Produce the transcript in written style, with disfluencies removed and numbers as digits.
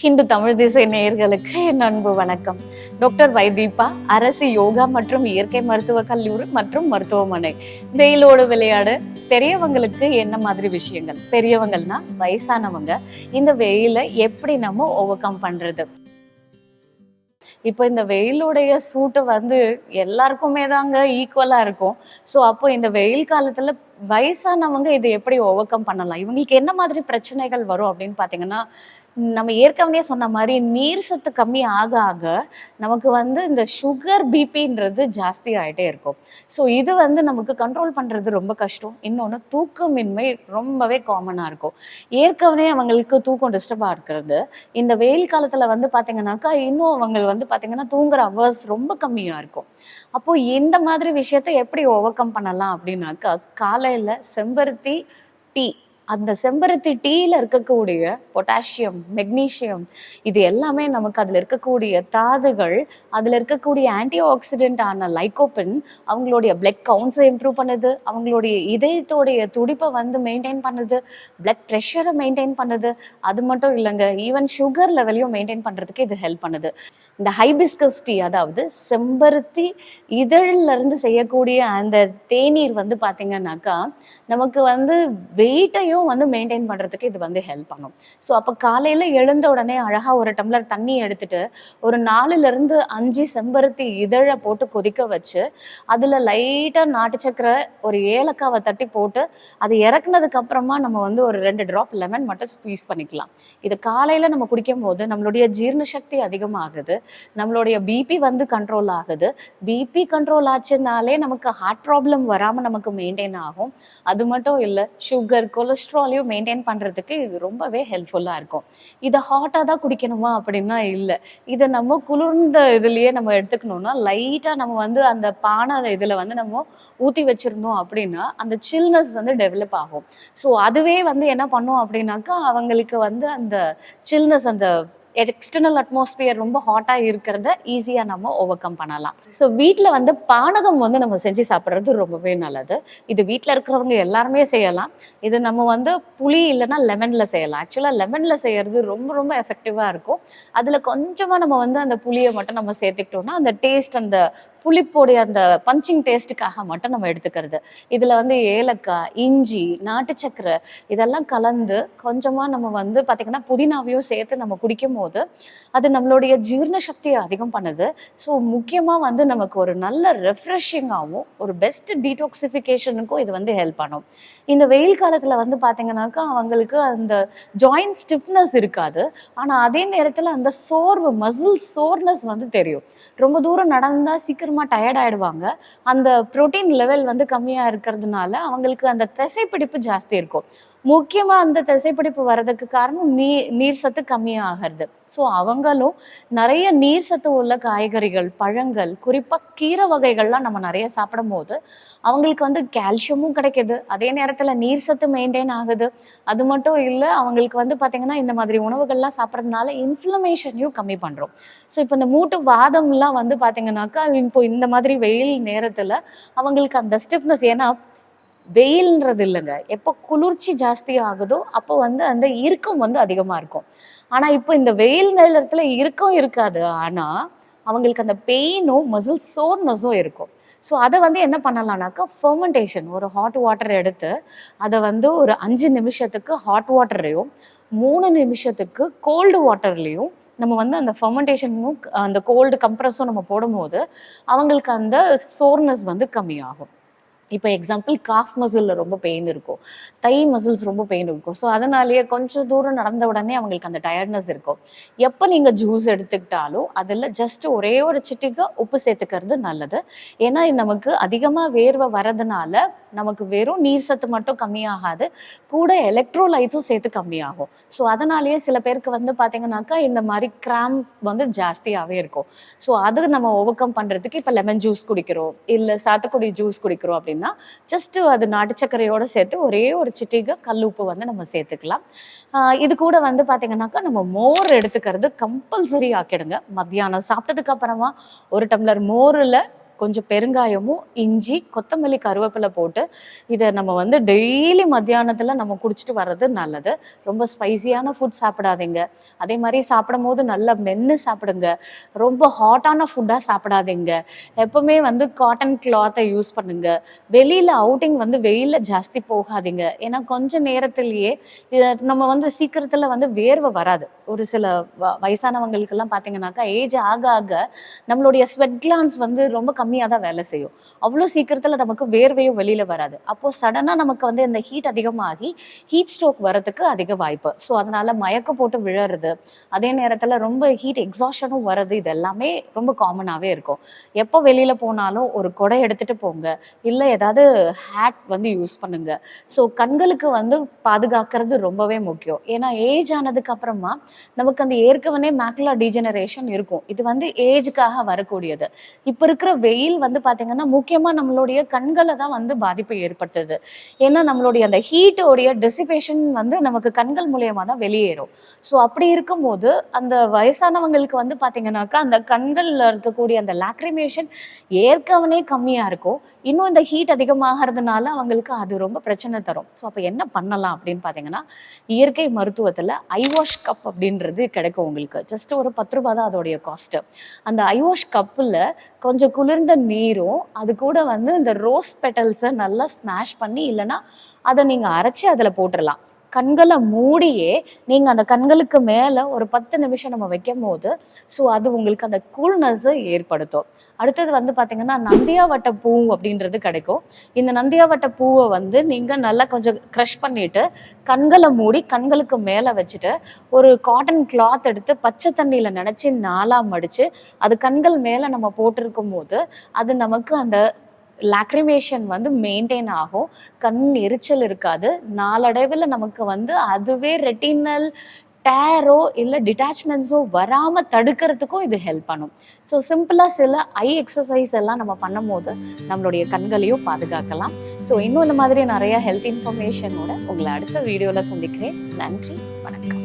ஹிந்து தமிழ் திசை நேயர்களுக்கு என் அன்பு வணக்கம். டாக்டர் வைதீபா, அரசு யோகா மற்றும் இயற்கை மருத்துவ கல்லூரி மற்றும் மருத்துவமனை. வெயிலோடு விளையாடு. பெரியவங்களுக்கு என்ன மாதிரி விஷயங்கள், பெரியவங்கள்னா வயசானவங்க, இந்த வெயிலை எப்படி நம்ம ஓவர் கம் பண்றது? இப்போ இந்த வெயிலுடைய சூட்டு எல்லாருக்குமே தாங்க ஈக்குவலா இருக்கும். ஸோ அப்போ இந்த வெயில் காலத்துல வயசானவங்க இதை எப்படி ஓவர் கம் பண்ணலாம், இவங்களுக்கு என்ன மாதிரி பிரச்சனைகள் வரும் அப்படின்னு பாத்தீங்கன்னா, நம்ம ஏற்கனவே சொன்ன மாதிரி நீர் சத்து கம்மி ஆக ஆக நமக்கு இந்த சுகர் பிபின்றது ஜாஸ்தி ஆகிட்டே இருக்கும். ஸோ இது நமக்கு கண்ட்ரோல் பண்ணுறது ரொம்ப கஷ்டம். இன்னொன்று, தூக்கமின்மை ரொம்பவே காமனாக இருக்கும். ஏற்கனவே அவங்களுக்கு தூக்கம் டிஸ்டர்பாக இருக்கிறது, இந்த வெயில் காலத்தில் பார்த்தீங்கன்னாக்கா இன்னும் அவங்க பார்த்தீங்கன்னா தூங்குற அவர்ஸ் ரொம்ப கம்மியாக இருக்கும். அப்போது இந்த மாதிரி விஷயத்தை எப்படி ஓவர் கம் பண்ணலாம் அப்படின்னாக்கா, காலையில் செம்பருத்தி டீ, அந்த செம்பருத்தி டீயில் இருக்கக்கூடிய பொட்டாசியம், மெக்னீஷியம், இது எல்லாமே நமக்கு அதில் இருக்கக்கூடிய தாதுகள், அதில் இருக்கக்கூடிய ஆன்டி ஆக்சிடென்ட் லைகோபின் அவங்களுடைய பிளட் கவுண்ட்ஸை இம்ப்ரூவ் பண்ணுது, அவங்களுடைய இதயத்தோடைய துடிப்பை மெயின்டைன் பண்ணுது, பிளட் ப்ரெஷரை மெயின்டைன் பண்ணுது. அது மட்டும் இல்லைங்க, ஈவன் சுகர் லெவலையும் மெயின்டைன் பண்ணுறதுக்கு இது ஹெல்ப் பண்ணுது. இந்த ஹைபிஸ்கஸ் டீ, அதாவது செம்பருத்தி இதழிலிருந்து செய்யக்கூடிய அந்த தேநீர் பார்த்தீங்கன்னாக்கா நமக்கு வெயிட்டையும் மெயின்டைன் பண்ணுறதுக்கு இது ஹெல்ப் பண்ணும். ஸோ அப்போ காலையில் எழுந்த உடனே அழகாக ஒரு டம்ளர் தண்ணி எடுத்துட்டு ஒரு 4-5 செம்பருத்தி இதழை போட்டு கொதிக்க வச்சு அதில் லைட்டாக நாட்டு சக்கரை, ஒரு ஏலக்காவை தட்டி போட்டு அது இறக்குனதுக்கு அப்புறமா நம்ம ஒரு 2 ட்ராப் லெமன் மட்டும் ஸ்குவீஸ் பண்ணிக்கலாம். இது காலையில் நம்ம குடிக்கும் போது நம்மளுடைய ஜீரண சக்தி அதிகமாகுது, நம்மளுடைய பிபி கண்ட்ரோல் ஆகுது. பிபி கண்ட்ரோல் ஆச்சுனாலே நமக்கு ஹார்ட் ப்ராப்ளம் வராமல் நமக்கு மெயின்டைன் ஆகும். அது மட்டும் இல்லை, சுகர், கொலஸ்ட்ராலையும் மெயின்டைன் பண்ணுறதுக்கு இது ரொம்பவே ஹெல்ப்ஃபுல்லாக இருக்கும். இதை ஹாட்டாக தான் குடிக்கணுமா அப்படின்னா இல்லை, இதை நம்ம குளிர்ந்த இதுலேயே நம்ம எடுத்துக்கணும்னா லைட்டாக நம்ம அந்த பானை இதில் நம்ம ஊற்றி வச்சுருந்தோம் அப்படின்னா அந்த சில்னஸ் டெவலப் ஆகும். ஸோ அதுவே என்ன பண்ணும் அப்படின்னாக்கா அவங்களுக்கு அந்த சில்னஸ், அந்த எக்ஸ்டர்னல் அட்மாஸ்பியர் ரொம்ப ஹாட்டாக இருக்கிறத ஈஸியாக நம்ம ஓவர் கம் பண்ணலாம். ஸோ வீட்டில் பானகம் நம்ம செஞ்சு சாப்பிட்றது ரொம்பவே நல்லது. இது வீட்டில் இருக்கிறவங்க எல்லாருமே செய்யலாம். இது நம்ம புளி இல்லைன்னா லெமனில் செய்யலாம். ஆக்சுவலாக லெமனில் செய்கிறது ரொம்ப ரொம்ப எஃபெக்டிவாக இருக்கும். அதில் கொஞ்சமாக நம்ம அந்த புளியை மட்டும் நம்ம சேர்த்துக்கிட்டோம்னா அந்த டேஸ்ட், அந்த புளிப்போடைய அந்த பஞ்சிங் டேஸ்ட்டுக்காக மட்டும் நம்ம எடுத்துக்கிறது. இதில் ஏலக்காய், இஞ்சி, நாட்டு சக்கரை இதெல்லாம் கலந்து கொஞ்சமாக நம்ம பார்த்திங்கன்னா புதினாவையும் சேர்த்து நம்ம குடிக்கும் போது அது நம்மளுடைய ஜீரண சக்தியை அதிகம் பண்ணுது. ஸோ முக்கியமாக நமக்கு ஒரு நல்ல ரெஃப்ரெஷிங்காகவும் ஒரு பெஸ்ட் டீடாக்சிஃபிகேஷனுக்கும் இது ஹெல்ப் பண்ணும். இந்த வெயில் காலத்தில் பார்த்திங்கனாக்கா அவங்களுக்கு அந்த ஜாயிண்ட் ஸ்டிஃப்னஸ் இருக்காது, ஆனால் அதே நேரத்தில் அந்த சோர்வு, மசில் சோர்னஸ் தெரியும். ரொம்ப தூரம் நடந்தால் சீக்கிரம் டயர்ட் ஆயிடுவாங்க. அந்த புரோட்டீன் லெவல் கம்மியா இருக்கிறதுனால அவங்களுக்கு அந்த தசைப்பிடிப்பு ஜாஸ்தி இருக்கும். முக்கியமா அந்த தசைப்பிடிப்பு வர்றதுக்கு காரணம் நீர் சத்து கம்மியாகிறது. ஸோ அவங்களும் நிறைய நீர் சத்து உள்ள காய்கறிகள், பழங்கள், குறிப்பா கீரை வகைகள்லாம் நம்ம நிறைய சாப்பிடும் போது அவங்களுக்கு கால்சியமும் கிடைக்குது, அதே நேரத்துல நீர் சத்து மெயின்டைன் ஆகுது. அது மட்டும் இல்லை, அவங்களுக்கு பாத்தீங்கன்னா இந்த மாதிரி உணவுகள்லாம் சாப்பிட்றதுனால இன்ஃப்ளமேஷனையும் கம்மி பண்றோம். ஸோ இப்போ இந்த மூட்டு வாதம்லாம் பாத்தீங்கன்னாக்கா இப்போ இந்த மாதிரி வெயில் நேரத்துல அவங்களுக்கு அந்த ஸ்டிஃப்னஸ், ஏன்னா வெயில்ன்றது இல்லைங்க, எப்போ குளிர்ச்சி ஜாஸ்தி ஆகுதோ அப்போ அந்த இறுக்கம் அதிகமாக இருக்கும். ஆனால் இப்போ இந்த வெயில் நேரத்தில் இறுக்கம் இருக்காது, ஆனால் அவங்களுக்கு அந்த பெயினும் மசில் சோர்னஸும் இருக்கும். ஸோ அதை என்ன பண்ணலாம்னாக்கா, ஃபெர்மெண்டேஷன், ஒரு ஹாட் வாட்டர் எடுத்து அதை ஒரு 5 நிமிஷத்துக்கு ஹாட் வாட்டர்லையும் 3 நிமிஷத்துக்கு கோல்டு வாட்டர்லையும் நம்ம அந்த ஃபெர்மெண்டேஷனும் அந்த கோல்டு கம்ப்ரஸும் நம்ம போடும்போது அவங்களுக்கு அந்த சோர்னஸ் கம்மியாகும். இப்போ எக்ஸாம்பிள், காஃப் மசிலில் ரொம்ப பெயின் இருக்கும், தை மசில்ஸ் ரொம்ப பெயின் இருக்கும். ஸோ அதனாலேயே கொஞ்சம் தூரம் நடந்த உடனே அவங்களுக்கு அந்த டயர்ட்னஸ் இருக்கும். எப்போ நீங்கள் ஜூஸ் எடுத்துக்கிட்டாலும் அதில் ஜஸ்ட் ஒரே ஒரு சிட்டிகை உப்பு சேர்த்துக்கிறது நல்லது. ஏன்னா நமக்கு அதிகமாக வேர்வை வரதுனால நமக்கு வெறும் நீர் சத்து மட்டும் கம்மியாகாது, கூட எலக்ட்ரோலைட்ஸும் சேர்த்து கம்மியாகும். ஸோ அதனாலேயே சில பேருக்கு பார்த்தீங்கன்னாக்கா இந்த மாதிரி கிராம்ப் ஜாஸ்தியாகவே இருக்கும். ஸோ அது நம்ம ஓவர் கம் பண்ணுறதுக்கு இப்போ லெமன் ஜூஸ் குடிக்கிறோம், இல்லை சாத்துக்குடி ஜூஸ் குடிக்கிறோம் அப்படின்னா ஜஸ்ட் அது நாட்டு சர்க்கரையோட சேர்த்து ஒரே ஒரு சிட்டிகை கல் உப்பு நம்ம சேர்த்துக்கலாம். இது கூட பார்த்தீங்கன்னாக்கா நம்ம மோர் எடுத்துக்கிறது கம்பல்சரி ஆக்கிடுங்க. மத்தியானம் சாப்பிட்டதுக்கு அப்புறமா ஒரு டம்ளர் மோரில் கொஞ்சம் பெருங்காயமும் இஞ்சி கொத்தமல்லி கருவேப்பிலை போட்டு இதை நம்ம வந்து டெய்லி மத்தியானத்தில் நம்ம குடிச்சிட்டு வர்றது நல்லது. ரொம்ப ஸ்பைசியான ஃபுட் சாப்பிடாதீங்க. அதே மாதிரி சாப்பிடும் போது நல்லா மென்று சாப்பிடுங்க. ரொம்ப ஹாட்டான ஃபுட்டாக சாப்பிடாதீங்க. எப்பவுமே வந்து காட்டன் கிளாத்தை யூஸ் பண்ணுங்க. வெளியில் அவுட்டிங் வந்து வெயிலில் ஜாஸ்தி போகாதீங்க. ஏன்னா கொஞ்சம் நேரத்திலேயே இதை நம்ம வந்து சீக்கிரத்தில் வந்து வேர்வை வராது. ஒரு சில வயசானவங்களுக்கெல்லாம் பார்த்தீங்கன்னாக்கா ஏஜ் ஆக ஆக நம்மளுடைய ஸ்வெட் கிளான்ஸ் வந்து ரொம்ப கம்மியாக தான் வேலை செய்யும். அவ்வளோ சீக்கிரத்தில் நமக்கு வேர்வையும் வெளியில் வராது. அப்போது சடனாக நமக்கு வந்து இந்த ஹீட் அதிகமாகி ஹீட் ஸ்ட்ரோக் வரதுக்கு அதிக வாய்ப்பு. ஸோ அதனால் மயக்கம் போட்டு விழறது, அதே நேரத்தில் ரொம்ப ஹீட் எக்ஸாஷனும் வர்றது, இது எல்லாமே ரொம்ப காமனாகவே இருக்கும். எப்போ வெளியில் போனாலும் ஒரு குடை எடுத்துகிட்டு போங்க, இல்லை ஏதாவது ஹேட் வந்து யூஸ் பண்ணுங்க. ஸோ கண்களுக்கு வந்து பாதுகாக்கிறது ரொம்பவே முக்கியம். ஏன்னா ஏஜ் ஆனதுக்கு அப்புறமா நமக்கு அந்த ஏற்கனவே மேக்குலர் டீஜெனரேஷன் இருக்கும். இது வந்து ஏஜுக்காக வரக்கூடியது. இப்போ இருக்கிற வெயில் வந்து பார்த்தீங்கன்னா முக்கியமாக நம்மளுடைய கண்களை தான் வந்து பாதிப்பு ஏற்படுத்துது. ஏன்னா நம்மளுடைய அந்த ஹீட்டோடைய டெசிபேஷன் வந்து நமக்கு கண்கள் மூலியமாக தான் வெளியேறும். ஸோ அப்படி இருக்கும்போது அந்த வயசானவங்களுக்கு வந்து பார்த்தீங்கன்னாக்கா அந்த கண்களில் இருக்கக்கூடிய அந்த லாக்ரிமேஷன் ஏற்கனவே கம்மியாக இருக்கும். இன்னும் இந்த ஹீட் அதிகமாகிறதுனால அவங்களுக்கு அது ரொம்ப பிரச்சனை தரும். ஸோ அப்போ என்ன பண்ணலாம் அப்படின்னு பார்த்தீங்கன்னா, இயற்கை மருத்துவத்தில் ஐவாஷ் கப் அப்படின்றது கிடைக்கும் உங்களுக்கு. ஜஸ்ட் ஒரு 10 ரூபாய் தான் அதோடைய காஸ்ட்டு. அந்த ஐவாஷ் கப்பில் கொஞ்சம் குளிர்ந்த நீரும் அது கூட வந்து இந்த ரோஸ் பெட்டல்ஸை நல்லா ஸ்மாஷ் பண்ணி, இல்லைன்னா அதை நீங்கள் அரைச்சி அதில் போட்டுடலாம். கண்களை மூடியே நீங்கள் அந்த கண்களுக்கு மேலே ஒரு 10 நிமிஷம் நம்ம வைக்கும் போது ஸோ அது உங்களுக்கு அந்த கூல்னஸை ஏற்படுத்தும். அடுத்தது வந்து பார்த்தீங்கன்னா நந்தியாவட்ட பூ அப்படின்றது கிடைக்கும். இந்த நந்தியாவட்ட பூவை வந்து நீங்கள் நல்லா கொஞ்சம் க்ரஷ் பண்ணிவிட்டு கண்களை மூடி கண்களுக்கு மேலே வச்சுட்டு ஒரு காட்டன் கிளாத் எடுத்து பச்சை தண்ணியில் நினச்சி 4ஆக மடித்து அது கண்கள் மேலே நம்ம போட்டிருக்கும் போது அது நமக்கு அந்த லாக்ரிமேஷன் வந்து மெயின்டைன் ஆகும். கண் எரிச்சல் இருக்காது. நாளடைவில் நமக்கு வந்து அதுவே ரெட்டினல் டேரோ இல்லை டிட்டாச்மெண்ட்ஸோ வராமல் தடுக்கிறதுக்கும் இது ஹெல்ப் பண்ணும். ஸோ சிம்பிளாக சில ஐ எக்ஸசைஸ் எல்லாம் நம்ம பண்ணும் போது நம்மளுடைய கண்களையும் பாதுகாக்கலாம். ஸோ இன்னும் இந்த மாதிரி நிறைய ஹெல்த் இன்ஃபர்மேஷனோட உங்களை அடுத்த வீடியோவில் சந்திக்கிறேன். நன்றி, வணக்கம்.